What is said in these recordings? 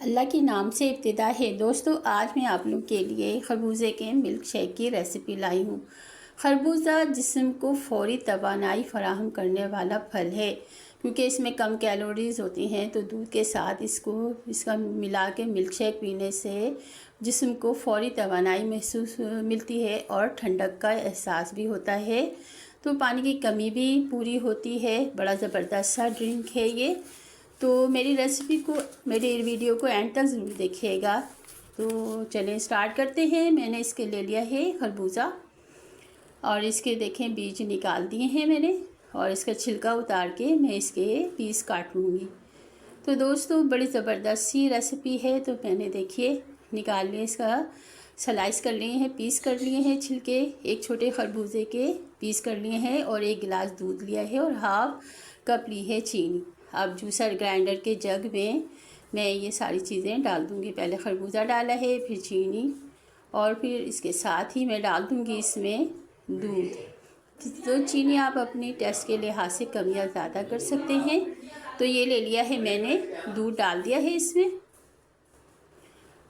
अल्लाह के नाम से इब्तिदा है। दोस्तों, आज मैं आप लोग के लिए खरबूजे के मिल्क शेक की रेसिपी लाई हूँ। खरबूजा जिस्म को फ़ौरी तवानाई फ़राहम करने वाला फल है, क्योंकि इसमें कम कैलोरीज़ होती हैं। तो दूध के साथ इसका मिला के मिल्क शेक पीने से जिस्म को फ़ौरी तवानाई महसूस मिलती है और ठंडक का एहसास भी होता है। तो पानी की कमी भी पूरी होती है। बड़ा ज़बरदस्त सा ड्रिंक है ये। तो मेरी वीडियो को एंड तक ज़रूर देखिएगा। तो चलें स्टार्ट करते हैं। मैंने इसके ले लिया है खरबूजा और इसके देखें बीज निकाल दिए हैं मैंने, और इसका छिलका उतार के मैं इसके पीस काट लूँगी। तो दोस्तों, बड़ी ज़बरदस्त सी रेसिपी है। तो मैंने देखिए निकाल लिया, इसका स्लाइस कर लिए हैं, पीस कर लिए हैं छिलके। एक छोटे खरबूजे के पीस कर लिए हैं और 1 गिलास दूध लिया है और हाफ कप ली है चीनी। अब जूसर ग्राइंडर के जग में मैं ये सारी चीज़ें डाल दूँगी। पहले खरबूजा डाला है, फिर चीनी, और फिर इसके साथ ही मैं डाल दूँगी इसमें दूध। तो चीनी आप अपनी टेस्ट के लिहाज से कम या ज़्यादा कर सकते हैं। तो ये ले लिया है मैंने, दूध डाल दिया है इसमें।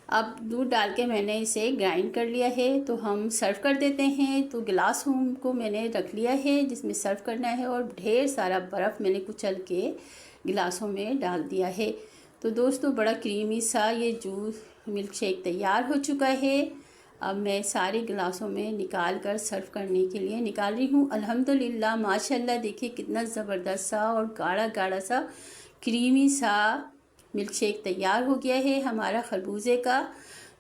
अब दूध डाल के मैंने इसे ग्राइंड कर लिया है। तो हम सर्व कर देते हैं। तो गिलासों को मैंने रख लिया है जिसमें सर्व करना है, और ढेर सारा बर्फ़ मैंने कुचल के गिलासों में डाल दिया है। तो दोस्तों, बड़ा क्रीमी सा ये जूस मिल्क शेक तैयार हो चुका है। अब मैं सारे गिलासों में निकाल कर सर्व करने के लिए निकाल रही हूँ। अल्हम्दुलिल्लाह, माशाल्लाह, देखिए कितना ज़बरदस्त सा और गाढ़ा गाढ़ा सा क्रीमी सा मिल्क शेक तैयार हो गया है हमारा खरबूजे का।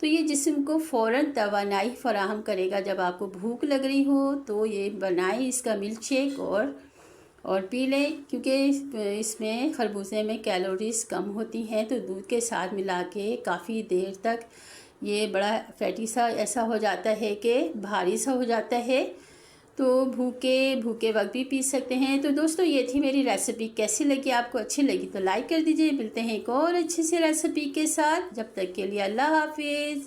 तो ये जिस्म को फ़ौरन तवानाई फ़राहम करेगा। जब आपको भूख लग रही हो तो ये बनाएं इसका मिल्क शेक और पी लें, क्योंकि इसमें खरबूजे में कैलोरीज़ कम होती हैं। तो दूध के साथ मिला के काफ़ी देर तक ये बड़ा फैटी सा ऐसा हो जाता है कि भारी सा हो जाता है। तो भूखे वक्त भी पी सकते हैं। तो दोस्तों, ये थी मेरी रेसिपी। कैसी लगी आपको? अच्छी लगी तो लाइक कर दीजिए। मिलते हैं एक और अच्छी सी रेसिपी के साथ। जब तक के लिए अल्लाह हाफिज़।